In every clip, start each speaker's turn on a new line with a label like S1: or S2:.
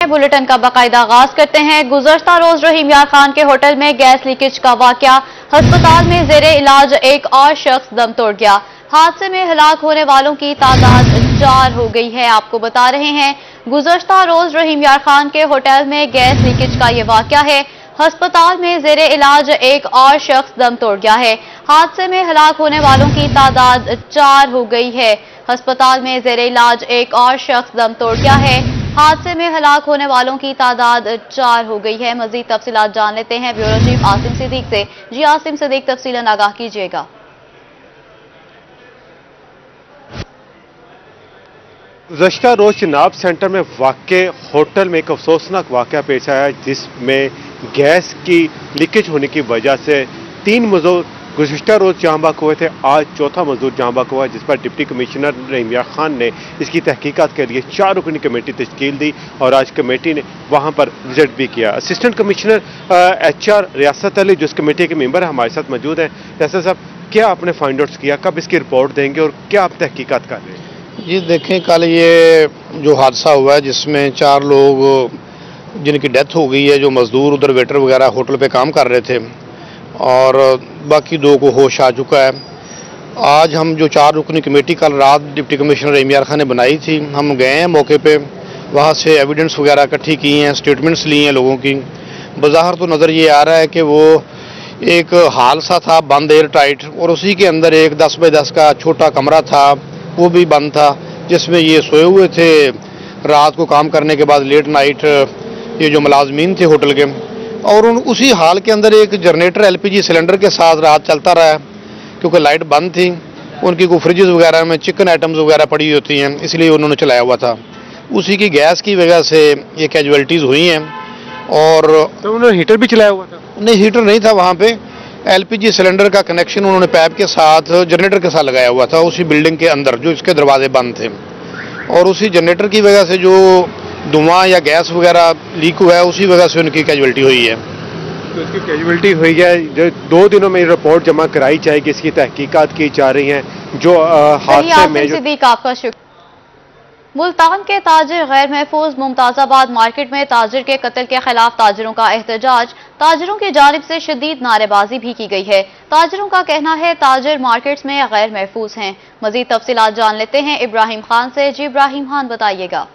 S1: Bulletin का बाकायदा आगाज करते हैं। गुज़श्ता रोज रहीम यार खान के होटल में गैस लीकेज का वाकया, अस्पताल में जेरे इलाज एक और शख्स दम तोड़ गया। हादसे में हलाक होने वालों की तादाद 4 हो गई है। आपको बता रहे हैं, गुज़श्ता रोज रहीम यार खान के होटल में गैस लीकेज का ये वाकया है। अस्पताल में जेरे इलाज एक और शख्स दम तोड़ गया है। हादसे में हलाक होने वालों की तादाद 4 हो गई है। अस्पताल में जेरे इलाज एक और शख्स दम तोड़ गया है। हादसे में हलाक होने वालों की तादाद 4 हो गई है। मजीद तफसीलात जान लेते हैं ब्यूरो चीफ आसिम सिद्दीक से। जी आसिम सिद्दीक, तफसीलन आगाह कीजिएगा।
S2: गुज़श्ता रोज चिनाब सेंटर में वाक़े होटल में एक अफसोसनाक वाक़या पेश आया, जिसमें गैस की लीकेज होने की वजह से 3 मजदूर गुज़श्ता रोज जाँ बहक हुए थे। आज चौथा मजदूर जाँ बहक हुआ, जिस पर डिप्टी कमिश्नर रहीम यार खान ने इसकी तहकीकात के लिए 4 रुकनी कमेटी तश्कील दी और आज कमेटी ने वहाँ पर विजिट भी किया। असिस्टेंट कमिश्नर HR रियासत अली जो इस कमेटी के मेंबर हमारे साथ मौजूद हैं। रियासत साहब, क्या आपने फाइंड आउट्स किया, कब इसकी रिपोर्ट देंगे और क्या आप तहकीकात कर रहे हैं?
S3: जी देखें, कल ये जो हादसा हुआ है जिसमें 4 लोग जिनकी डेथ हो गई है, जो मजदूर उधर वेटर वगैरह होटल पे काम कर रहे थे, और बाकी 2 को होश आ चुका है। आज हम जो 4 रुकनी कमेटी कल रात डिप्टी कमिश्नर रहीम यार खान ने बनाई थी, हम गए हैं मौके पे, वहाँ से एविडेंस वगैरह इकट्ठी की हैं, स्टेटमेंट्स ली हैं लोगों की। बज़ाहिर तो नज़र ये आ रहा है कि वो एक हाल सा था बंद एयर टाइट, और उसी के अंदर एक 10 बाई 10 का छोटा कमरा था, वो भी बंद था, जिसमें ये सोए हुए थे। रात को काम करने के बाद लेट नाइट ये जो मुलाजमीन थे होटल के, और उसी हाल के अंदर एक जनरेटर LPG सिलेंडर के साथ रात चलता रहा, क्योंकि लाइट बंद थी। उनकी कोई फ्रिज वगैरह में चिकन आइटम्स वगैरह पड़ी होती हैं, इसलिए उन्होंने चलाया हुआ था। उसी की गैस की वजह से ये कैजुअल्टीज़ हुई हैं। और
S2: तो उन्होंने हीटर भी चलाया हुआ था?
S3: नहीं, हीटर नहीं था वहाँ पे। LPG सिलेंडर का कनेक्शन उन्होंने पैप के साथ जनरेटर के साथ लगाया हुआ था, उसी बिल्डिंग के अंदर जो इसके दरवाजे बंद थे, और उसी जनरेटर की वजह से जो धुआं या गैस वगैरह लीक हुआ है, उसी वजह से उनकी कैजुअल्टी हुई है।
S2: तो इसकी कैजुअल्टी हुई है, जो 2 दिनों में रिपोर्ट जमा कराई जाएगी, इसकी तहकीकात की जा रही हैं। जो हादसे में
S1: आपका मुल्तान के ताजिर गैर महफूज मुमताज़ाबाद मार्केट में ताजिर के कत्ल के खिलाफ ताजिरों का एहतजाज, ताजिरों की जानिब से शदीद नारेबाजी भी की गई है। ताजिरों का कहना है ताजिर मार्केट्स में गैर महफूज हैं। मजीद तफसीलात जान लेते हैं इब्राहिम खान से। जी इब्राहिम खान, बताइएगा।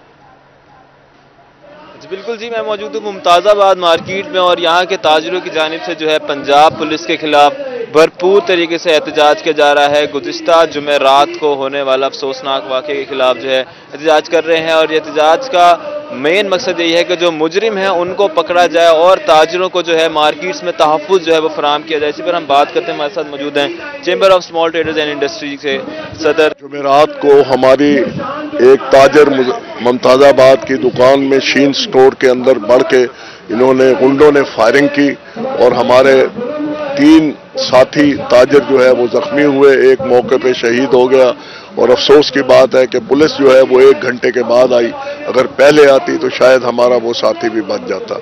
S4: बिल्कुल जी, मैं मौजूद हूँ मुमताज़ाबाद मार्केट में, और यहाँ के ताजिरों की जानिब से जो है पंजाब पुलिस के खिलाफ भरपूर तरीके से एहतजाज किया जा रहा है। गुज़िश्ता जुमेरात को होने वाला अफसोसनाक वाक़े के खिलाफ जो है एहतजाज कर रहे हैं, और ये एहतजाज का मेन मकसद यही है कि जो मुजरिम हैं उनको पकड़ा जाए और ताजिरों को जो है मार्केट्स में तहफ़्फ़ुज़ जो है वो फराहम किया जाए। इसी पर हम बात करते हैं, हमारे साथ मौजूद हैं chamber of small traders and industry से सदर।
S5: जुमेरात को हमारी एक ताजर मुमताज़ाबाद की दुकान में शीन स्टोर के अंदर बढ़ के इन्होंने गुंडों ने फायरिंग की, और हमारे 3 साथी ताजर जो है वो जख्मी हुए, एक मौके पे शहीद हो गया। और अफसोस की बात है कि पुलिस जो है वो 1 घंटे के बाद आई, अगर पहले आती तो शायद हमारा वो साथी भी बच जाता।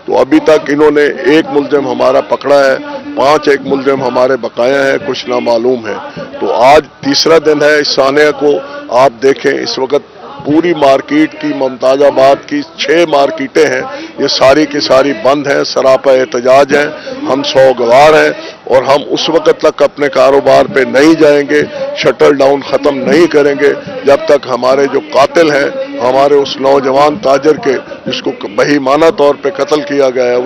S5: तो अभी तक इन्होंने 1 मुलजिम हमारा पकड़ा है, 5 एक मुलजिम हमारे बकाया है, कुछ नामालूम है। तो आज तीसरा दिन है इस सानिया को। आप देखें इस वक्त पूरी मार्केट की, मुमताज़ाबाद की 6 मार्केटें हैं, ये सारी की सारी बंद हैं, सरापा एहतजाज हैं। हम सौगवार हैं और हम उस वक्त तक अपने कारोबार पे नहीं जाएंगे, शटर डाउन ख़त्म नहीं करेंगे जब तक हमारे जो कातिल हैं, हमारे उस नौजवान ताजर के जिसको बहीमाना तौर पे कत्ल किया गया है,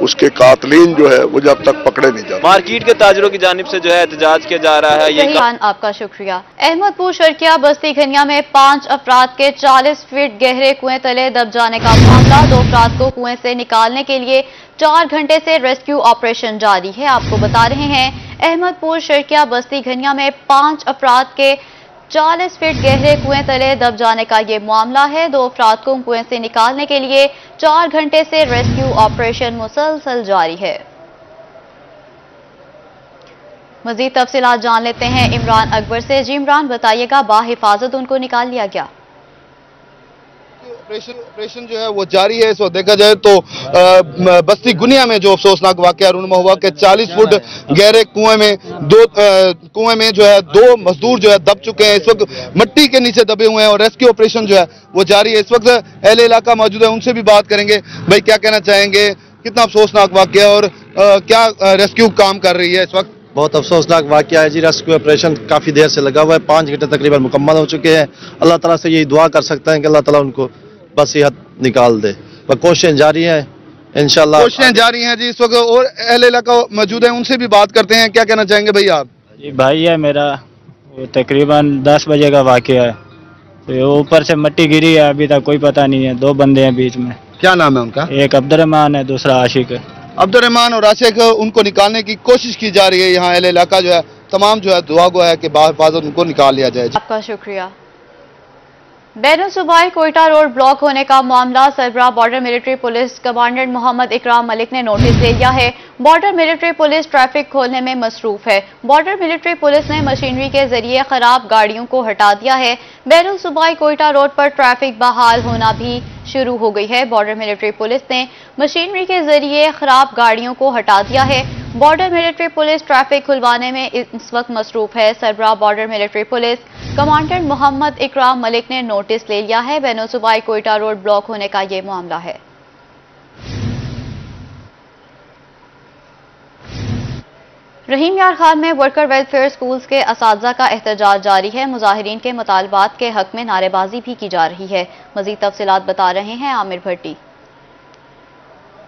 S5: उसके कातलीन जो है वो जब तक पकड़े नहीं जाते।
S4: मार्केट के ताजरों की जानिब से जो है एहतजाज किया जा रहा है। ये
S1: आपका शुक्रिया। अहमदपुर शर्किया बस्ती घनिया में 5 अफराद के 40 फीट गहरे कुएं तले दब जाने का मामला। 2 अफराद को कुएं से निकालने के लिए 4 घंटे से रेस्क्यू ऑपरेशन जारी है। आपको बता रहे हैं, अहमदपुर शर्किया बस्ती घनिया में 5 अफराद के 40 फीट गहरे कुएं तले दब जाने का ये मामला है। 2 अफराद को कुएं से निकालने के लिए 4 घंटे से रेस्क्यू ऑपरेशन मुसलसल जारी है। मजीद तफसीलात जान लेते हैं इमरान अकबर से। जी इमरान, बताइएगा, बाहिफाजत उनको निकाल लिया गया?
S3: ऑपरेशन जो है वो जारी है। इस वक्त देखा जाए तो बस्ती गुनिया में जो अफसोसनाक वाकया रूनमा हुआ कि 40 फुट गहरे कुएं में जो है 2 मजदूर जो है दब चुके हैं। इस वक्त मिट्टी के नीचे दबे हुए हैं और रेस्क्यू ऑपरेशन जो है वो जारी है। इस वक्त अहले इलाका मौजूद है, उनसे भी बात करेंगे। भाई क्या कहना चाहेंगे, कितना अफसोसनाक वाकया और क्या रेस्क्यू काम कर रही है इस वक्त?
S6: बहुत अफसोसनाक वाकया है जी। रेस्क्यू ऑपरेशन काफ़ी देर से लगा हुआ है, 5 घंटे तकरीबन मुकम्मल हो चुके हैं। अल्लाह ताला से यही दुआ कर सकते हैं कि अल्लाह ताला उनको बस सेहत निकाल दे। पर कोशिशें जारी हैं, इंशाल्लाह
S3: कोशिशें जारी हैं जी। इस वक्त और अहले इलाका मौजूद है, उनसे भी बात करते हैं। क्या कहना चाहेंगे भाई आप?
S7: जी भाई है मेरा, वो तकरीबन 10 बजे का वाकया है। तो ऊपर से मिट्टी गिरी है, अभी तक कोई पता नहीं है। 2 बंदे हैं बीच में। क्या नाम है उनका? एक अब्दुर्रहमान है, दूसरा आशिक है।
S3: अब्दुर्रहमान और आशिक, उनको निकालने की कोशिश की जा रही है। यहाँ अहले इलाका जो है तमाम जो है दुआ गो है कि बाहिफाजत उनको निकाल लिया जाए।
S1: आपका शुक्रिया। बैनुल-सूबाई कोयटा रोड ब्लॉक होने का मामला सरबराह border military police commandant Mohammed Ikram Malik ने नोटिस ले लिया है। बॉर्डर मिलिट्री पुलिस ट्रैफिक खोलने में मसरूफ है। बॉर्डर मिलिट्री पुलिस ने मशीनरी के जरिए खराब गाड़ियों को हटा दिया है। बैनुल-सूबाई कोयटा रोड पर ट्रैफिक बहाल होना भी शुरू हो गई है। बॉर्डर मिलिट्री पुलिस ने मशीनरी के जरिए खराब गाड़ियों को हटा दिया है। बॉर्डर मिलिट्री पुलिस ट्रैफिक खुलवाने में इस वक्त मसरूफ है। सरबराह border military police commandant Mohammed Ikram Malik ने नोटिस ले लिया है। बैनुल-सूबाई कोयटा रोड ब्लॉक होने का ये मामला है। रहीम यार खान में वर्कर वेलफेयर स्कूल्स के असातिज़ा का एहतजाज जारी है। मुजाहिरीन के मुतालबात के हक में नारेबाजी भी की जा रही है। मजीद तफसीलात बता रहे हैं आमिर भट्टी।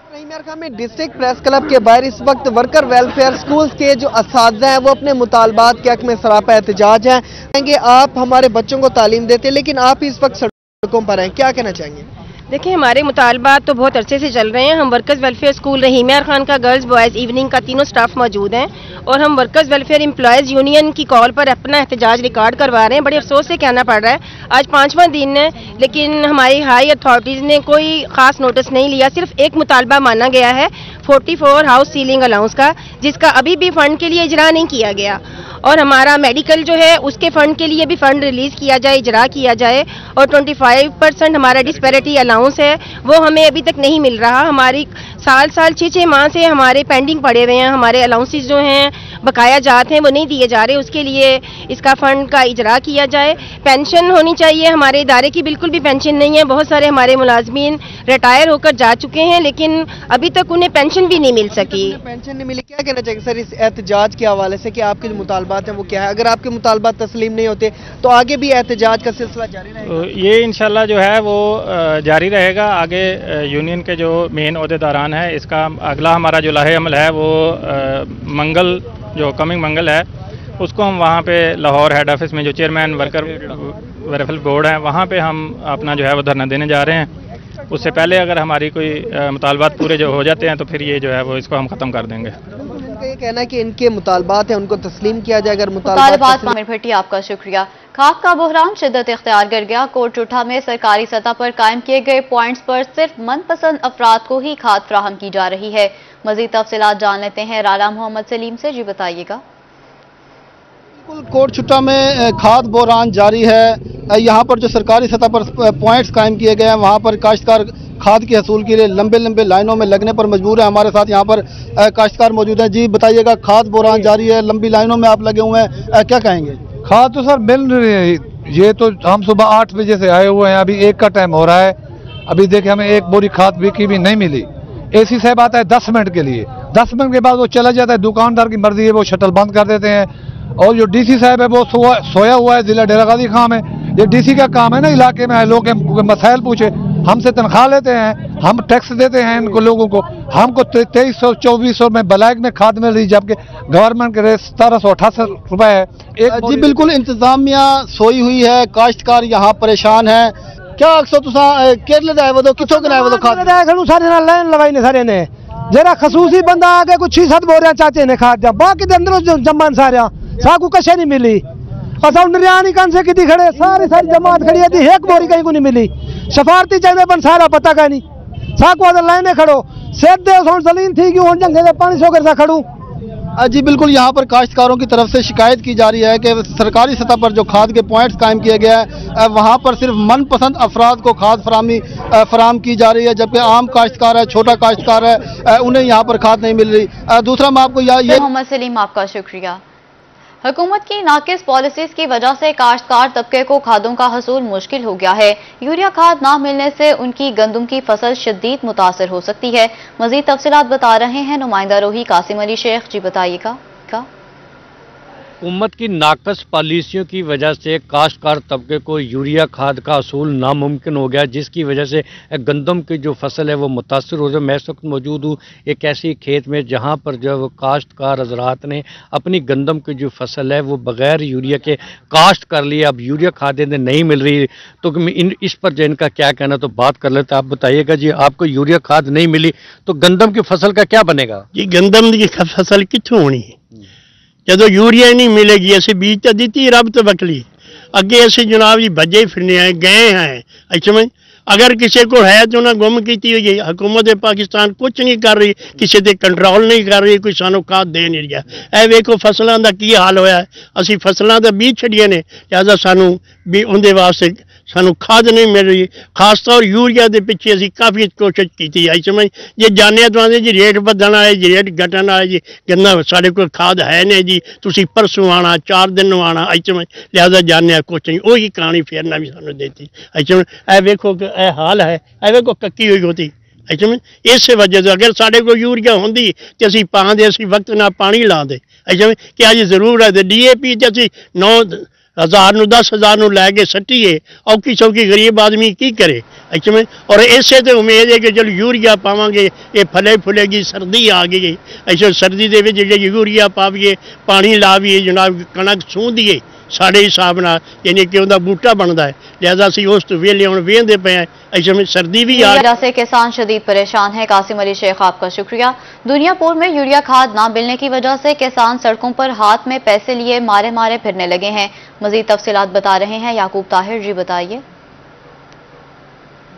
S8: रहीम यार खान में डिस्ट्रिक्ट प्रेस क्लब के बाहर इस वक्त वर्कर वेलफेयर स्कूल्स के जो असातिज़ा हैं वो अपने मुतालबात के हक में सरापा एहतजाज हैं। कहेंगे आप हमारे बच्चों को तालीम देते हैं लेकिन आप इस वक्त सड़कों पर हैं, क्या कहना चाहेंगे?
S9: देखिए, हमारे मुतालबात तो बहुत अरसे से चल रहे हैं। हम वर्कर्स वेलफेयर स्कूल रहीम यार खान का गर्ल्स बॉयज़ इवनिंग का तीनों स्टाफ मौजूद हैं और हम वर्कर्स वेलफेयर एम्प्लॉयज़ यूनियन की कॉल पर अपना एहतजाज रिकॉर्ड करवा रहे हैं। बड़े अफसोस से कहना पड़ रहा है, आज 5वां दिन है लेकिन हमारी हाई अथॉरिटीज़ ने कोई ख़ास नोटिस नहीं लिया। सिर्फ एक मुतालबा माना गया है 44 हाउस सीलिंग अलाउंस का, जिसका अभी भी फ़ंड के लिए इजरा नहीं किया गया। और हमारा मेडिकल जो है उसके फ़ंड के लिए भी फ़ंड रिलीज़ किया जाए, इजरा किया जाए। और 25% हमारा डिस्पैरिटी अलाउंस है वो हमें अभी तक नहीं मिल रहा। हमारी साल 6-6 माह से हमारे पेंडिंग पड़े हुए हैं। हमारे अलाउंसेस जो हैं बकाया जात हैं वो नहीं दिए जा रहे। उसके लिए इसका फ़ंड का इजरा किया जाए। पेंशन होनी चाहिए। हमारे इदारे की बिल्कुल भी पेंशन नहीं है। बहुत सारे हमारे मुलाजमीन रिटायर होकर जा चुके हैं लेकिन अभी तक उन्हें पेंशन भी नहीं मिल सकी।
S8: पेंशन नहीं मिली, क्या कहना चाहिए सर इस एहतजाज के हवाले से कि आपके जो मुतालबात हैं वो क्या है? अगर आपके मुतालबात तस्लीम नहीं होते तो आगे भी एहतजाज का सिलसिला जारी रहेगा?
S7: ये इंशाल्लाह जो है वो जारी रहेगा। आगे यूनियन के जो मेन ओहदेदारान है, इसका अगला हमारा जो लाहे अमल है वो मंगल जो कमिंग मंगल है उसको हम वहाँ पे लाहौर हेड ऑफिस में जो चेयरमैन वर्कर वेलफेयर बोर्ड है वहाँ पे हम अपना जो है वो धरना देने जा रहे हैं। उससे पहले अगर हमारी कोई मुतालबात पूरे जो हो जाते हैं तो फिर ये जो है वो इसको हम ख़त्म कर देंगे।
S8: ये कहना है कि इनके मुतालबात हैं उनको तस्लीम किया जाए। अगर
S1: मुतालबात आमिर भट्टी आपका शुक्रिया। खाक का बहरान शिद्दत इख्तियार कर गया। कोटचुठा में सरकारी सतह पर कायम किए गए पॉइंट्स पर सिर्फ मनपसंद अफराद को ही खाद फराहम की जा रही है। मजीद तफसीलात जान लेते हैं राला मोहम्मद सलीम से। जी बताइएगा।
S10: कोटचुठा में खाद बहरान जारी है। यहाँ पर जो सरकारी सतह पर पॉइंट्स कायम किए गए हैं वहाँ पर काश्तकार खाद की हसूल के लिए लंबे लंबे लाइनों में लगने पर मजबूर है। हमारे साथ यहाँ पर काश्तकार मौजूद हैं। जी बताइएगा, खाद बहरान जारी है, लंबी लाइनों में आप लगे हुए हैं, क्या कहेंगे?
S11: खाद तो सर मिल रही है। ये तो हम सुबह 8 बजे से आए हुए हैं, अभी 1 का टाइम हो रहा है। अभी देखिए हमें 1 बोरी खाद की भी नहीं मिली। एसी साहब आता है 10 मिनट के लिए, 10 मिनट के बाद वो चला जाता है। दुकानदार की मर्जी है, वो शटल बंद कर देते हैं। और जो डीसी साहब है वो सोया हुआ है जिला डेरा गाजी खां में। ये डीसी का काम है ना इलाके में लोग मसाइल पूछे, हमसे तनख्वाह लेते हैं, हम टैक्स देते हैं इनको लोगों को। हमको 2300-2400 में ब्लैक में खाद मिल रही जबकि गवर्नमेंट के रेट 1768 रुपए है।
S10: जी बिल्कुल इंतजामिया सोई हुई है, काश्तकार यहाँ परेशान है। क्या अक्सर तुसा केरले दा आए किथों के आए खाद
S12: सारे नाल लाइन लगाई ने सारे ने जरा खसूसी बंदा आ गया कुछ 6-7 बोरियां चाचे ने खाद जा बाकी अंदर जमान सारा साकू कशे नहीं मिली। असा निरियानी कान से किती खड़े सारी जमात खड़ी है, 1 बोरी कहीं को नहीं मिली। सफारती चाहिए बन सारा पता का नहीं साकू लाइने खड़ो सेद दे सोन सलीन थी कि हुन जंगे 500 कर खड़ू
S10: जी बिल्कुल, यहाँ पर काश्तकारों की तरफ से शिकायत की जा रही है कि सरकारी सतह पर जो खाद के पॉइंट्स कायम किए गए हैं वहाँ पर सिर्फ मनपसंद अफराद को खाद फराम की जा रही है, जबकि आम काश्तकार है, छोटा काश्तकार है, उन्हें यहाँ पर खाद नहीं मिल रही। दूसरा मैं आपको
S1: मोहम्मद सलीम, आपका शुक्रिया। हुकूमत की नाकिस पॉलिसीज की वजह से काश्तकार तबके को खादों का हसूल मुश्किल हो गया है। यूरिया खाद ना मिलने से उनकी गंदम की फसल शदीद मुतासर हो सकती है। मजीद तफसीलात बता रहे हैं नुमाइंदा रोही कासिम अली शेख जी, बताइएगा।
S13: हुकूमत की नाकस पॉलिसियों की वजह से काश्तकार तबके को यूरिया खाद का हसूल नामुमकिन हो गया, जिसकी वजह से गंदम की जो फसल है वो मुतासर हो रही है। मैं इस वक्त मौजूद हूँ एक ऐसी खेत में जहाँ पर जो काश्तकार हजरात ने अपनी गंदम की जो फसल है वो बग़ैर यूरिया के काश्त कर ली। अब यूरिया खाद इन्हें नहीं मिल रही, तो इस पर जो इनका क्या कहना, तो बात कर लेते। आप बताइएगा जी, आपको यूरिया खाद नहीं मिली तो गंदम की फसल का क्या बनेगा?
S14: जी गंदम की फसल कितों होनी है ਜਦੋਂ यूरिया नहीं मिलेगी? ऐसे बीज तो दी रब तो बकली अगे अस जनाब जी भजे फिरने आए गए हैं। अच्छा मैं अगर किसी को है तो उन्हें गुम की हुई है। हुकूमत पाकिस्तान कुछ नहीं कर रही, किसी से कंट्रोल नहीं कर रही, कोई सानू खाद दे नहीं रहा। ए वेखो फसलों का की हाल होया है, असी फसलों का बीज छड़िए ने, लिहाजा सानू भी उनके वास्ते सानू खाद नहीं मिल रही। खास तौर यूरिया के पिछे असी काफ़ी कोशिश की आई समझ जे जाने तो आते जी रेट बदलना है जी रेट घटना है जी गन्ना साढ़े को खाद है नहीं जी तुसी परसों आना 4 दिन आना आई समझ लिहाजा जाने कुछ नहीं वही कहानी फेरना भी सानू देती आई समझ। ए वेखो ए हाल है, ए वेखो कक्की हुई होती आई समझ। इस वजह से अगर साढ़े को यूरिया होंगी तो असी पाँदे असी वक्त ना पानी ला दे आई समझ कि अज जरूर है DAP तो असी 9,000 10,000 लैके सट्टीए औखी सौखी गरीब आदमी की करे अच्छा में। और इसे तो उम्मीद है कि चलो यूरिया पावे ये फले फुलेगी, सर्दी आ गई ऐसे सर्दी के यूरिया पावीए पानी लावीए जनाब कणक सूंधिए साढ़े हिसाब न यानी कि उनका बूटा बनता है। लिहाजा असी उस वेले हम वेहते पे हैं ऐसे में सर्दी भी आ
S1: वजह से किसान शदीद परेशान है। कासिम अली शेख, आपका शुक्रिया। दुनियापुर में यूरिया खाद ना मिलने की वजह से किसान सड़कों पर हाथ में पैसे लिए मारे मारे फिरने लगे हैं। मजीद तफसीलात बता रहे हैं याकूब ताहिर जी, बताइए।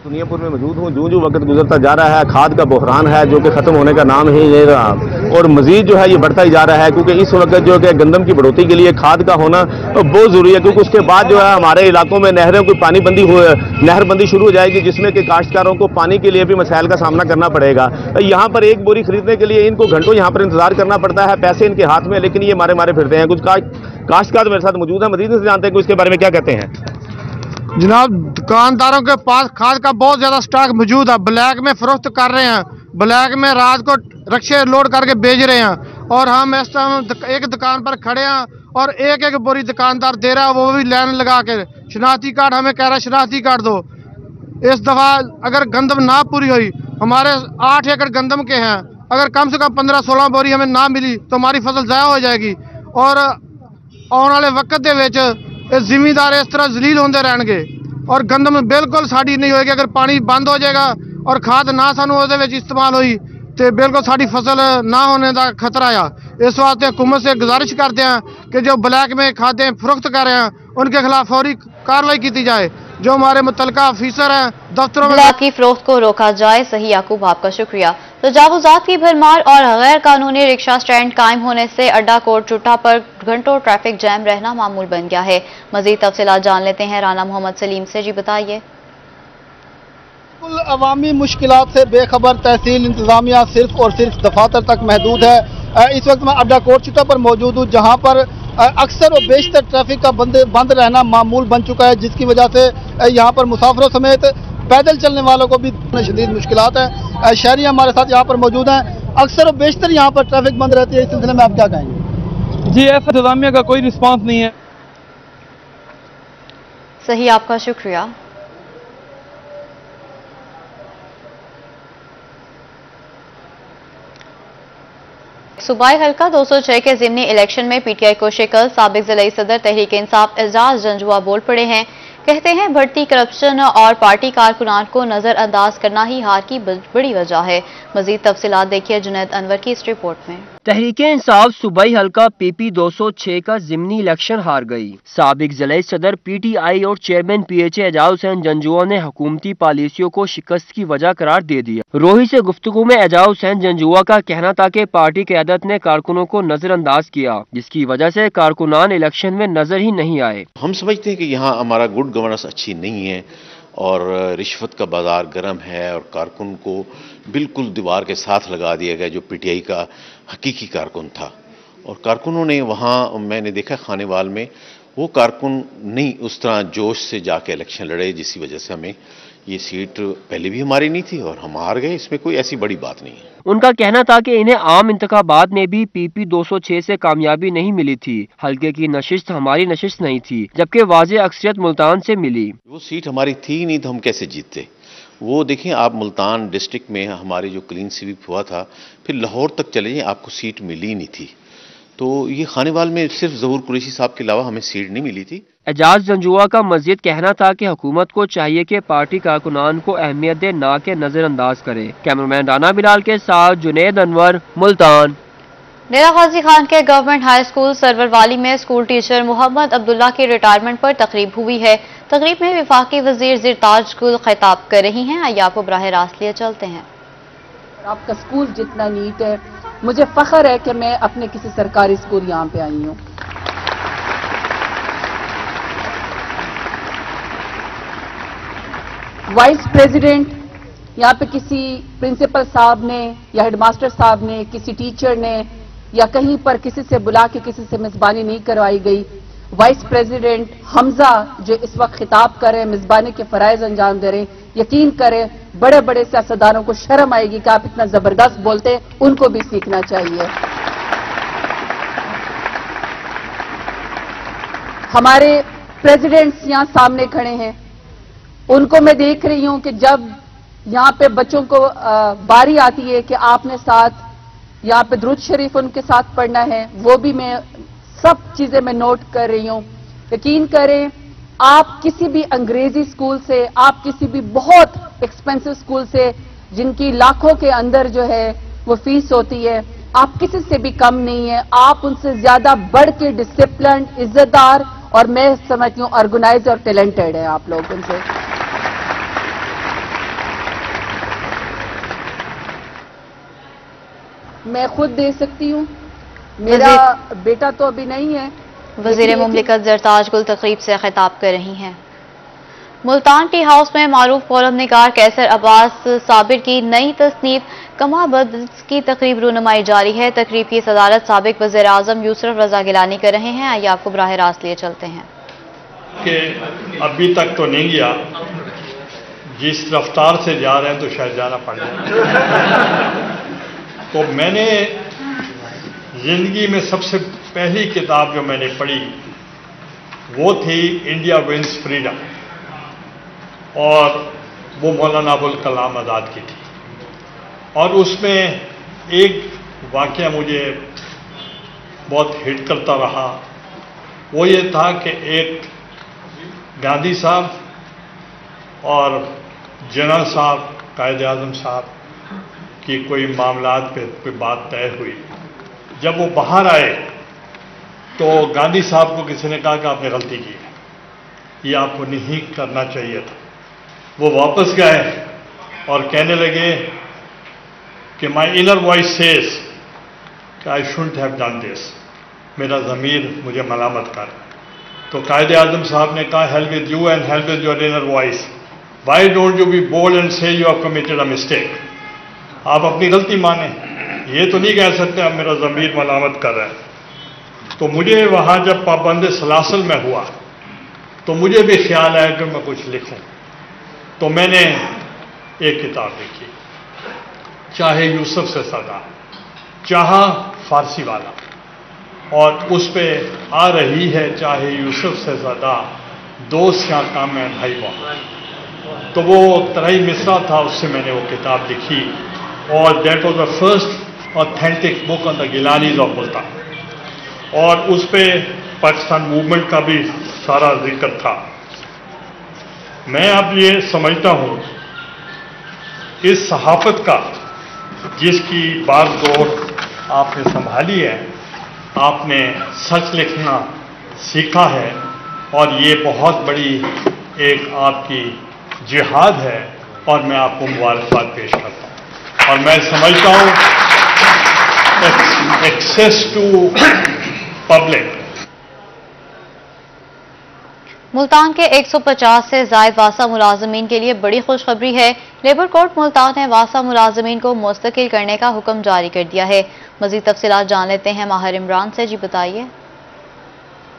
S15: दुनियापुर में मौजूद हूँ। जो वक्त गुजरता जा रहा है खाद का बहरान है जो कि ख़त्म होने का नाम ही नहीं रहा और मजीद जो है ये बढ़ता ही जा रहा है, क्योंकि इस वक्त जो है गंदम की बढ़ोतरी के लिए खाद का होना तो बहुत ज़रूरी है, क्योंकि उसके बाद जो है हमारे इलाकों में नहरों की पानीबंदी नहरबंदी शुरू हो जाएगी, जिसमें कि काश्तकारों को पानी के लिए भी मसाइल का सामना करना पड़ेगा। यहाँ पर एक बोरी खरीदने के लिए इनको घंटों यहाँ पर इंतजार करना पड़ता है, पैसे इनके हाथ में, लेकिन ये मारे मारे फिरते हैं। कुछ काश्तकार मेरे साथ मौजूद है, मजीद से जानते हैं कि इसके बारे में क्या कहते हैं।
S10: जनाब दुकानदारों के पास खाद का बहुत ज़्यादा स्टॉक मौजूद है, ब्लैक में फरोख्त कर रहे हैं, ब्लैक में रात को रक्शे लोड करके बेच रहे हैं और हम इस टाइम एक दुकान पर खड़े हैं और एक एक बोरी दुकानदार दे रहा है, वो भी लाइन लगा के। शनाख्ती कार्ड हमें कह रहा है शनाख्ती कार्ड दो। इस दफ़ा अगर गंदम ना पूरी हुई, हमारे 8 एकड़ गंदम के हैं, अगर कम से कम 15-16 बोरी हमें ना मिली तो हमारी फसल ज़ाया हो जाएगी और आने वाले वक्त के विच जिमीदार इस तरह जलील होंगे रहेंगे और गंदम बिल्कुल साड़ी नहीं होगी। अगर पानी बंद हो जाएगा और खाद ना सानू इस्तेमाल हुई तो बिल्कुल साड़ी फसल ना होने का खतरा है। इस वास्ते हुकूमत से गुजारिश करते हैं कि जो ब्लैक में खादें फरोख्त कर रहे हैं उनके खिलाफ फौरी कार्रवाई की जाए। जो हमारे मुतलका ऑफिसर हैं दफ्तरों में
S1: ब्लैक की फरोख्त को रोका जाए। सही याकूब, आपका शुक्रिया। तजावुजात की भरमार और गैर कानूनी रिक्शा स्टैंड कायम होने से अड्डा कोट चुट्टा पर घंटों ट्रैफिक जैम रहना मामूल बन गया है। मजीद तफसीलात जान लेते हैं राना मोहम्मद सलीम से। जी बताइए।
S10: कुल अवामी मुश्किलात से बेखबर तहसील इंतजामिया सिर्फ और सिर्फ दफातर तक महदूद है। इस वक्त मैं अड्डा कोट चुट्टा पर मौजूद हूँ, जहाँ पर अक्सर और बेशतर ट्रैफिक का बंद रहना मामूल बन चुका है, जिसकी वजह से यहाँ पर मुसाफिरों समेत पैदल चलने वालों को भी शदीद मुश्किलात है। शहरी हमारे साथ यहाँ पर मौजूद हैं, अक्सर और बेशतर यहाँ पर ट्रैफिक बंद रहती है, इस सिलसिले में आप क्या कहेंगे?
S16: जी ऐसा इंतजामिया का कोई रिस्पांस नहीं है।
S1: सही, आपका शुक्रिया। सूबाई हल्का 206 के ज़िमनी इलेक्शन में PTI को शिकस्त। साबिक जिला सदर तहरीक इंसाफ एजाज जंजुआ बोल पड़े हैं। कहते हैं बढ़ती करप्शन और पार्टी कारकुनान को नजरअंदाज करना ही हार की बड़ी वजह है। मजीद तफसीलात देखिए जुनैद अनवर की इस रिपोर्ट में।
S17: تحریک انصاف صوبائی حلقہ پی پی 206 کا ضمنی الیکشن ہار گئی۔ سابق ضلعی صدر پی ٹی آئی اور چیئرمین پی ایچ اے اعجاز حسین جنجوعہ نے حکومتی پالیسیوں کو شکست کی وجہ قرار دے دیا۔ روہی سے گفتگو میں اعجاز حسین جنجوعہ کا کہنا تھا کہ پارٹی قیادت نے کارکنوں کو نظر انداز کیا، جس کی وجہ سے کارکنان الیکشن میں نظر ہی نہیں آئے۔
S18: ہم سمجھتے ہیں کہ یہاں ہمارا گڈ گورننس اچھی نہیں ہے اور رشوت کا بازار گرم ہے اور کارکن کو بالکل دیوار کے ساتھ لگا دیا گیا جو پی ٹی آئی کا حقیقی کارکن تھا، اور کارکنوں نے وہاں میں نے دیکھا خانے وال میں وہ کارکن نہیں اس طرح جوش سے جا کے الیکشن لڑے، جس کی وجہ سے ہمیں یہ سیٹ پہلے بھی ہماری نہیں تھی اور ہم ہار گئے، اس میں کوئی ایسی بڑی بات نہیں ہے۔
S17: ان کا کہنا تھا کہ انہیں عام انتخابات میں بھی پی پی 206 سے کامیابی نہیں ملی تھی، حلقے کی نشست ہماری نشست نہیں تھی، جبکہ واضح اکثریت ملتان سے ملی۔
S18: وہ سیٹ ہماری تھی نہیں تو ہم کیسے جیتتے؟ وہ دیکھیں آپ ملتان ڈسٹرکٹ میں ہماری جو کلین سویپ ہوا تھا، پھر لاہور تک چلے جائیں آپ کو سیٹ ملی نہیں تھی، تو یہ خانے وال میں صرف ظہور قریشی صاحب کے علاوہ ہمیں سیٹ نہیں ملی تھی۔
S17: اعجاز جنجوعہ کا مزید کہنا تھا کہ حکومت کو چاہیے کہ پارٹی کارکنان کو اہمیت دے، نہ کہ نظر انداز کرے۔ کیمرمین رانا بلال کے ساتھ جنید انور، ملتان۔
S1: ڈیرہ غازی خان کے گورنمنٹ ہائی اسکول سرور والی میں اسکول ٹیچر محمد عبداللہ کی ریٹائرمنٹ پر تقریب ہوئی ہے۔ تقریب میں وفاقی وزیر زرتاج گل خطاب کر رہی ہیں، آئیے آپ کو براہ راست لیے چلتے ہیں۔
S19: آپ کا اسکول جتنا نیٹ ہے، مجھے فخر ہے کہ میں اپنے کسی سرکاری اسکول یہاں پہ آئی ہوں۔ وائس پریزیڈنٹ یہاں پہ کسی پرنسپل صاحب نے یا ہیڈ ماسٹر صاحب نے، کسی ٹیچر نے یا کہیں پر کسی سے بلا کے کسی سے میزبانی نہیں کروائی گئی۔ وائس پریزیڈنٹ حمزہ جو اس وقت خطاب کر رہے ہیں، میزبانی کے فرائض انجام دے رہے ہیں، یقین کریں بڑے بڑے سیاستدانوں کو شرم آئے گی کہ آپ اتنا زبردست بولتے ہیں، ان کو بھی سیکھنا چاہیے۔ ہمارے پریزیڈنٹس یہاں سامنے کھڑے ہیں، ان کو میں دیکھ رہی ہوں کہ جب یہاں پہ بچوں کو باری آتی ہے کہ آپ نے ساتھ یہاں پہ درود شریف ان کے ساتھ پڑھنا ہے، وہ بھی میں سب چیزیں میں نوٹ کر رہی ہوں۔ یقین کریں آپ کسی بھی انگریزی اسکول سے، آپ کسی بھی بہت ایکسپینسو اسکول سے جن کی لاکھوں کے اندر جو ہے وہ فیس ہوتی ہے، آپ کسی سے بھی کم نہیں ہیں، آپ ان سے زیادہ بڑھ کے ڈسپلنڈ، عزت دار اور میں سمجھتی ہوں آرگنائز اور ٹیلنٹڈ ہیں آپ لوگ ان سے۔ میں خود دے سکتی ہوں، میرا بیٹا تو ابھی نہیں ہے۔
S1: وزیر مملکت زرتاج گل تقریب سے خطاب کر رہی ہیں۔ ملتان ٹی ہاؤس میں معروف کالم نگار کیسر عباس صابر کی نئی تصنیف کما بدس کی تقریب رونمائی جاری ہے۔ تقریب کی صدارت سابق وزیر اعظم یوسف رضا گیلانی کر رہے ہیں، آئیے آپ کو براہ راست لیے چلتے ہیں۔
S20: کہ ابھی تک تو نہیں گیا، جس رفتار سے جا رہے ہیں تو شاید جانا پڑ جائے۔ تو میں نے زندگی میں سب سے پہلی کتاب جو میں نے پڑھی وہ تھی انڈیا ونز فریڈم، اور وہ مولانا ابوالکلام آزاد کی تھی، اور اس میں ایک واقعہ مجھے بہت ہٹ کرتا رہا، وہ یہ تھا کہ ایک گاندھی صاحب اور جنرل صاحب قائد اعظم صاحب کی کوئی معاملات پہ بات طے ہوئی۔ جب وہ باہر آئے تو گاندھی صاحب کو کسی نے کہا کہ آپ نے غلطی کی ہے، یہ آپ کو نہیں کرنا چاہیے تھا۔ وہ واپس گئے اور کہنے لگے کہ مائی انر وائس سیز کہ I shouldn't have done this, میرا ضمیر مجھے ملامت کر۔ تو قائد اعظم صاحب نے کہا hell with you and hell with your inner voice, why don't you be bold and say you have committed a mistake. آپ اپنی غلطی مانیں، یہ تو نہیں کہہ سکتے اب میرا ضمیر ملامت کر رہا ہے۔ تو مجھے وہاں جب پابند سلاسل میں ہوا تو مجھے بھی خیال آیا کہ میں کچھ لکھوں، تو میں نے ایک کتاب لکھی، چاہے یوسف سے صدا، چاہا فارسی والا، اور اس پہ آ رہی ہے چاہے یوسف سے زیادہ دوست یا کام ہے بھائی بہن۔ تو وہ ترائی مصرع تھا، اس سے میں نے وہ کتاب لکھی، اور that was the first authentic book on the Gilanis of Multan, اور اس پہ پاکستان موومنٹ کا بھی سارا ذکر تھا۔ میں اب یہ سمجھتا ہوں اس صحافت کا جس کی بار دور आपने संभाली है, आपने सच लिखना सीखा है और ये बहुत बड़ी एक आपकी जिहाद है और मैं आपको मुबारकबाद पेश करता हूँ। और मैं समझता हूँ एक्सेस टू पब्लिक।
S1: मुल्तान के 150 से जायद वासा मुलाजमीन के लिए बड़ी खुशखबरी है। लेबर कोर्ट मुल्तान ने वासा मुलाजमीन को मुस्तकिल करने का हुक्म जारी कर दिया है। मजीद तफसीलात जान लेते हैं माहिर इमरान से। जी बताइए।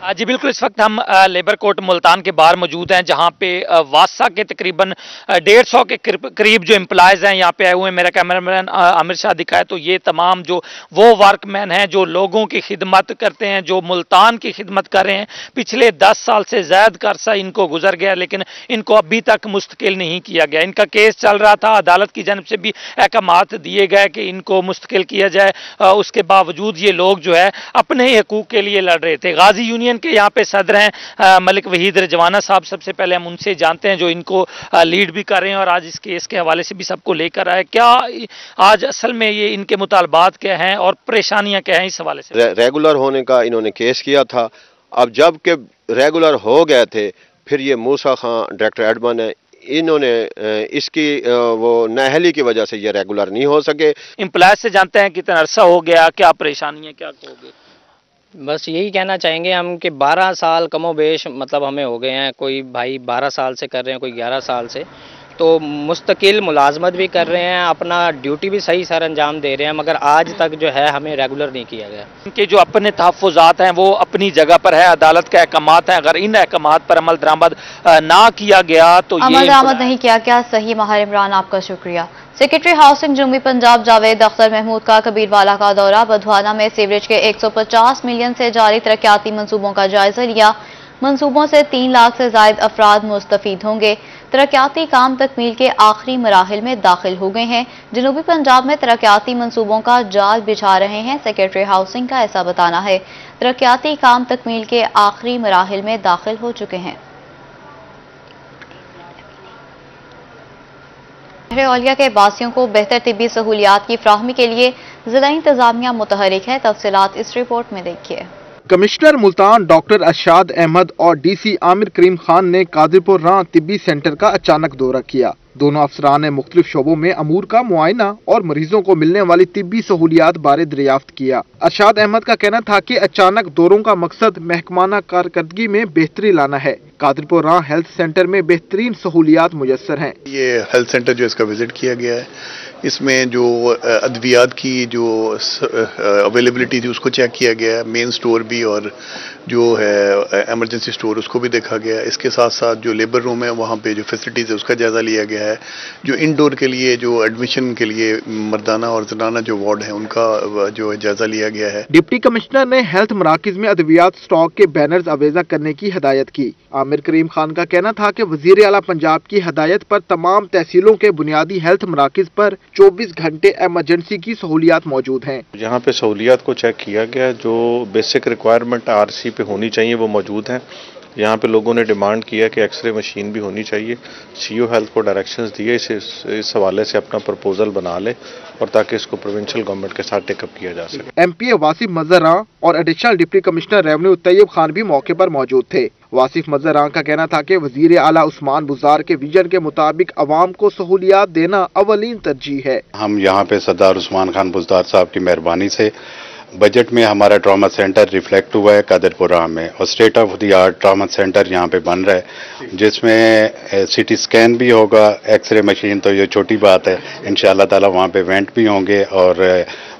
S21: जी बिल्कुल, इस वक्त हम लेबर कोर्ट मुल्तान के बाहर मौजूद हैं, जहां पे वासा के तकरीबन 150 के करीब जो एम्प्लॉयज़ हैं यहाँ पे आए हुए हैं। मेरा कैमरामैन आमिर शाह दिखाए तो ये तमाम जो वो वर्कमैन हैं जो लोगों की खिदमत करते हैं, जो मुल्तान की खिदमत कर रहे हैं। पिछले 10 साल से ज़्यादा का अरसा इनको गुजर गया, लेकिन इनको अभी तक मुस्तकिल नहीं किया गया। इनका केस चल रहा था, अदालत की जानब से भी अहकामात दिए गए कि इनको मुस्तकिल किया जाए। उसके बावजूद ये लोग जो है अपने ही हकूक़ के लिए लड़ रहे थे। गाजी यूनियन के यहाँ पे सदर हैं मलिक वहीद रिजवाना साहब। सबसे पहले हम उनसे जानते हैं जो इनको लीड भी कर रहे हैं और आज इस केस के हवाले से भी सबको लेकर आए। क्या आज असल में ये इनके मुतालबात क्या हैं और परेशानियां क्या हैं इस हवाले से?
S22: रेगुलर होने का इन्होंने केस किया था। अब जब के रेगुलर हो गए थे, फिर ये मूसा खां डायरेक्टर एडमन है, इन्होंने इसकी वो नाअहली की वजह से ये रेगुलर नहीं हो सके।
S21: एम्प्लॉय से जानते हैं कितना अरसा हो गया, क्या परेशानी है, क्या कहोगे?
S23: बस यही कहना चाहेंगे हम कि 12 साल कमोबेश मतलब हमें हो गए हैं। कोई भाई 12 साल से कर रहे हैं, कोई 11 साल से, तो मुस्तकिल मुलाजमत भी कर रहे हैं, अपना ड्यूटी भी सही सर अंजाम दे रहे हैं, मगर आज तक जो है हमें रेगुलर नहीं किया गया।
S21: इनके जो अपने तहफ़्फ़ुज़ात हैं वो अपनी जगह पर है, अदालत के अहकामात हैं। अगर इन अहकामात पर अमल दरामद ना किया गया तो
S1: अमल दरामद नहीं किया गया। सही माहिर इमरान, आपका शुक्रिया। सेक्रेटरी हाउसिंग जुम्मी पंजाब जावेद अख्तर महमूद का कबीरवाला का दौरा। बधवाना में सीवरेज के 150 मिलियन से जारी तरक्याती मंसूबों का जायजा लिया। मंसूबों से 3 लाख से जायद अफराद मुस्तफीद होंगे। तरक्याती काम तकमील के आखिरी मराहिल में दाखिल हो गए हैं। जनूबी पंजाब में तरक्याती मंसूबों का जाल बिछा रहे हैं। सेक्रेटरी हाउसिंग का ऐसा बताना है। तरक्याती काम तकमील के आखिरी मराहिल में दाखिल हो चुके हैं। शहर औलिया के बासियों को बेहतर तिब्बी सहूलियात की फ्राहमी के लिए जिला इंतजामिया मुतहरिक है। तफसीलात इस रिपोर्ट में देखिए।
S24: कमिश्नर मुल्तान डॉक्टर अरशाद अहमद और डीसी आमिर करीम खान ने कादिरपुर रां तिब्बी सेंटर का अचानक दौरा किया। दोनों अफसरान ने मुख्तलिफ शोबों में अमूर का मुआयना और मरीजों को मिलने वाली तिब्बी सहूलियात बारे दरियाफ्त किया। अरशाद अहमद का कहना था कि अचानक दौरों का मकसद महकमाना कारकर्दगी में बेहतरी लाना है। कादिरपुर रां हेल्थ सेंटर में बेहतरीन सहूलियात मुयस्सर हैं।
S25: ये हेल्थ सेंटर जो इसका विजिट किया गया है, इसमें जो अद्वियात की जो अवेलेबिलिटी थी उसको चेक किया गया है, मेन स्टोर भी और जो है इमरजेंसी स्टोर उसको भी देखा गया है। इसके साथ साथ जो लेबर रूम है वहाँ पे जो फैसिलिटीज़ है उसका जायज़ा लिया गया है। जो इंडोर के लिए जो एडमिशन के लिए मर्दाना और जनाना जो वार्ड है उनका जो जायज़ा लिया गया है।
S24: डिप्टी कमिश्नर ने हेल्थ मराकिज में अद्वियात स्टॉक के बैनर्स अवेजा करने की हदायत की। आमिर करीम खान का कहना था कि वजीर आला पंजाब की हदायत पर तमाम तहसीलों के बुनियादी हेल्थ मराकिज पर 24 घंटे एमरजेंसी की सहूलियात मौजूद हैं।
S26: यहाँ पे सहूलियात को चेक किया गया, जो बेसिक रिक्वायरमेंट आरसी पे होनी चाहिए वो मौजूद हैं। यहाँ पे लोगों ने डिमांड किया कि एक्सरे मशीन भी होनी चाहिए। सीओ हेल्थ को डायरेक्शंस दिए इस हवाले से अपना प्रपोजल बना ले और ताकि इसको प्रोविंशियल गवर्नमेंट के साथ टेकअप किया जा सके।
S24: एमपीए वासिफ मजहरां और additional deputy commissioner revenue Tayyab Khan भी मौके पर मौजूद थे। वासिफ मजहरां का कहना था कि वजीर आला उस्मान बुज़ार के विजन के मुताबिक अवाम को सहूलियात देना अवलीन तरजीह है।
S27: हम यहाँ पे सरदार उस्मान खान बुज़दार साहब की मेहरबानी से बजट में हमारा ट्रॉमा सेंटर रिफ्लेक्ट हुआ है कादिरपुरा में, और state of the art trauma centre यहाँ पे बन रहा है, जिसमें सिटी स्कैन भी होगा, एक्सरे मशीन तो ये छोटी बात है, इंशाअल्लाह ताला वहाँ पे वेंट भी होंगे और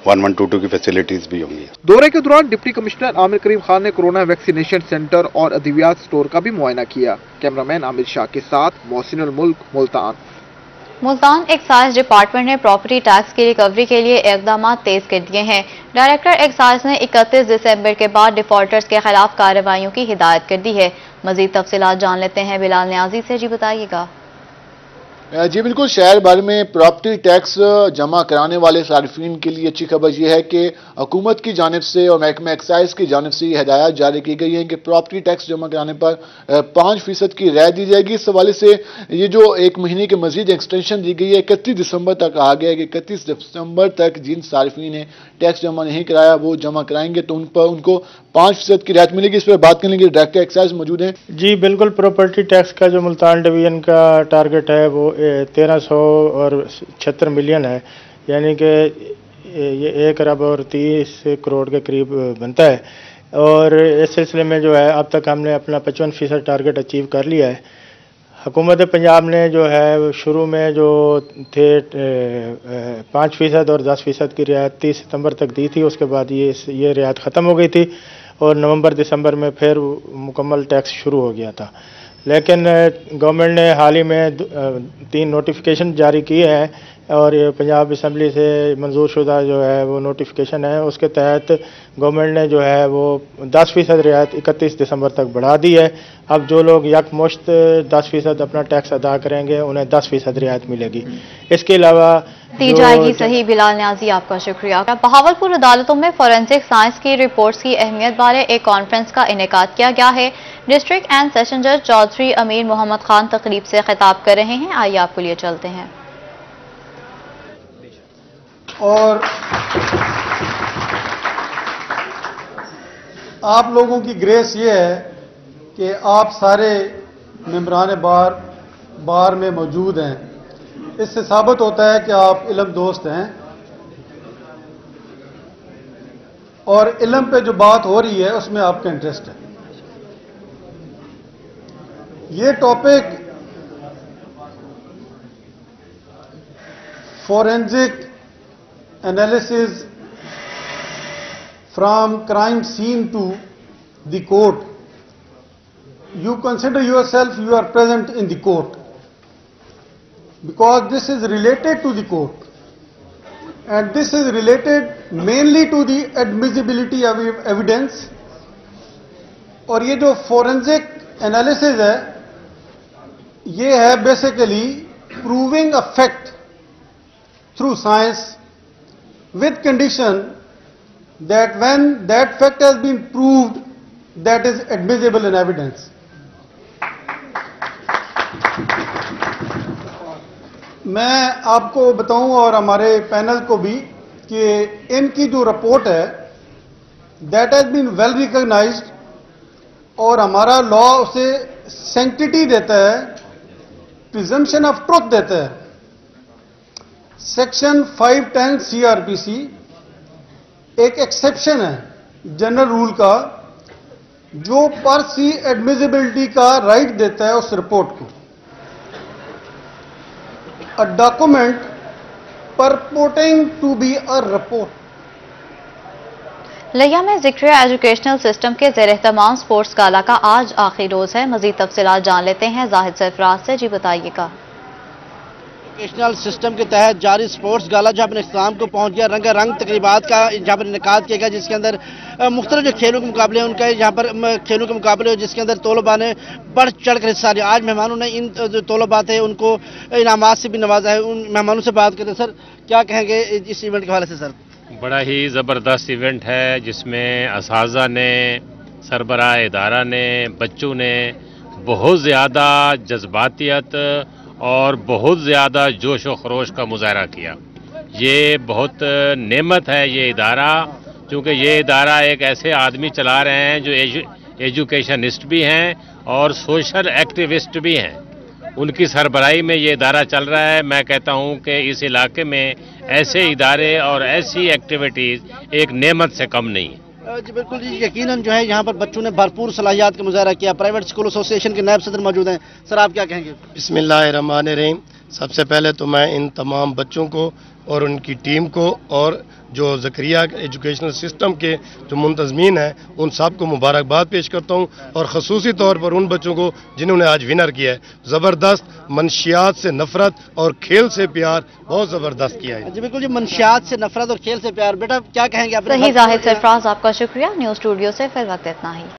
S27: 1122 की फैसिलिटीज भी होंगी।
S24: दौरे के दौरान डिप्टी कमिश्नर आमिर करीम खान ने कोरोना वैक्सीनेशन सेंटर और अद्वियात स्टोर का भी मुआयना किया। कैमरामैन आमिर शाह के साथ मोहसिन उल मुल्क, मुल्तान।
S1: मुल्तान एक्साइज डिपार्टमेंट ने प्रॉपर्टी टैक्स की रिकवरी के लिए इकदाम तेज कर दिए हैं। डायरेक्टर एक्साइज ने 31 दिसंबर के बाद डिफॉल्टर्स के खिलाफ कार्रवाइयों की हिदायत कर दी है। मजीद तफसीलात जान लेते हैं बिलाल न्याजी से। जी बताइएगा।
S2: جی بالکل، شہر بھر میں پراپرٹی ٹیکس جمع کرانے والے صارفین کے لیے اچھی خبر یہ ہے کہ حکومت کی جانب سے اور محکمہ ایکسائز کی جانب سے یہ ہدایات جاری کی گئی ہیں کہ پراپرٹی ٹیکس جمع کرانے پر 5% کی رعایت دی جائے گی۔ اس حوالے سے یہ جو 1 مہینے کے مزید ایکسٹینشن دی گئی ہے 31 دسمبر تک کہا گیا ہے کہ 31 دسمبر تک جن صارفین نے ٹیکس جمع نہیں کرایا وہ جمع کرائیں گے تو ان کو 5% کی رعایت ملے گی۔ اس پر بات کرنے کے لیے ڈائریکٹر ایکسائز موجود ہیں۔
S3: جی بالکل، پراپرٹی ٹیکس کا جو ملتان ڈویژن کا ٹارگٹ ہے وہ 1376 ملین ہے، یعنی کہ یہ 1 ارب اور 30 کروڑ کے قریب بنتا ہے، اور اس سلسلے میں جو ہے اب تک ہم نے اپنا 55% ٹارگٹ اچیو کر لیا ہے۔ حکومت پنجاب نے جو ہے شروع میں جو تھے 5% اور 10% کی رعایت 30 ستمبر تک دی تھی، اس کے بعد یہ رعایت ختم ہو گئی تھی اور نومبر دسمبر میں پھر مکمل ٹیکس شروع ہو گیا تھا، لیکن گورنمنٹ نے حال ہی میں 3 نوٹیفیکیشن جاری کیے ہیں اور یہ پنجاب اسمبلی سے منظور شدہ جو ہے وہ نوٹیفیکیشن ہے، اس کے تحت گورنمنٹ نے جو ہے وہ 10% رعایت 31 دسمبر تک بڑھا دی ہے۔ اب جو لوگ یکمشت 10% اپنا ٹیکس ادا کریں گے انہیں 10% رعایت ملے گی۔ اس کے علاوہ
S1: دی جائے گی صحیح بلال نیازی، آپ کا شکریہ۔ بہاولپور عدالتوں میں فورینسک سائنس کی رپورٹس کی اہمیت بارے ایک کانفرنس کا انعقاد کیا گیا ہے۔ ڈسٹرکٹ اینڈ سیشن جج چودھری امیر محمد خان تقریب سے خطاب کر رہے ہیں، آئیے آپ کو لیے چلتے ہیں۔
S4: اور آپ لوگوں کی گریس یہ ہے کہ آپ سارے ممبران بار میں موجود ہیں، اس سے ثابت ہوتا ہے کہ آپ علم دوست ہیں اور علم پہ جو بات ہو رہی ہے اس میں آپ کا انٹرسٹ ہے۔ یہ topic forensic analysis from crime scene to the court. You consider yourself you are present in the court because this is related to the court and this is related mainly to the admissibility of evidence. اور یہ جو forensic analysis ہے یہ ہے basically proving a fact through science with condition that when that fact has been proved, that is admissible in evidence. میں آپ کو بتاؤں اور ہمارے پینل کو بھی کہ ان کی جو رپورٹ ہے that has been well recognized اور ہمارا لا اسے سینکٹیٹی دیتا ہے، presumption of truth دیتا ہے۔ سیکشن 510 CRPC ایک ایکسیپشن ہے جنرل رول کا جو پر سی ایڈمیزیبلٹی کا رائٹ دیتا ہے اس رپورٹ کو۔ A document purporting to be a report.
S1: لیا میں ذکر ایجوکیشنل سسٹم کے زیر اہتمام سپورٹس گالا کا آج آخری روز ہے، مزید تفصیلات جان لیتے ہیں زاہد سرفراز سے۔ جی بتائیے گا۔
S5: ایجوکیشنل سسٹم کے تحت جاری سپورٹس گالا جہاں پر اختتام کو پہنچ گیا، رنگا رنگ تقریبات کا جہاں پر انعقاد کیا گیا جس کے اندر مختلف جو کھیلوں کے مقابلے ہیں ان کا یہاں پر کھیلوں کے مقابلے جس کے اندر طلباء نے بڑھ چڑھ کر حصہ لیا۔ آج مہمانوں نے ان جو طلباء تھے ان کو انعامات سے بھی نوازا ہے۔ ان مہمانوں سے بات کرتے ہیں، سر کیا کہیں گے اس ایونٹ کے حوالے سے؟ سر
S6: بڑا ہی زبردست ایونٹ ہے جس میں اساتذہ نے، سربراہ ادارہ نے، بچوں نے بہت زیادہ جذباتیت اور بہت زیادہ جوش و خروش کا مظاہرہ کیا۔ یہ بہت نعمت ہے یہ ادارہ، کیونکہ یہ ادارہ ایک ایسے آدمی چلا رہے ہیں جو ایجوکیشنسٹ بھی ہیں اور سوشل ایکٹیوسٹ بھی ہیں، ان کی سربراہی میں یہ ادارہ چل رہا ہے۔ میں کہتا ہوں کہ اس علاقے میں ایسے ادارے اور ایسی ایکٹیویٹیز ایک نعمت سے کم نہیں ہیں۔
S5: جی بالکل جی، یقیناً جو ہے یہاں پر بچوں نے بھرپور صلاحیات کا مظاہرہ کیا۔ پرائیویٹ اسکول ایسوسی ایشن کے نائب صدر موجود ہیں، سر آپ کیا کہیں گے؟
S7: بسم اللہ الرحمن الرحیم۔ سب سے پہلے تو میں ان تمام بچوں کو اور ان کی ٹیم کو اور جو زکریہ ایجوکیشنل سسٹم کے جو منتظمین ہیں ان سب کو مبارکباد پیش کرتا ہوں، اور خصوصی طور پر ان بچوں کو جنہوں نے آج ونر کیا ہے۔ زبردست منشیات سے نفرت اور کھیل سے پیار بہت زبردست کیا ہے۔
S5: جی بالکل جی، منشیات سے نفرت اور کھیل سے پیار، بیٹا کیا کہیں گے آپ؟
S1: صحیح زاہد سرفراز، آپ کا شکریہ۔ نیوز اسٹوڈیو سے فی الوقت اتنا ہی۔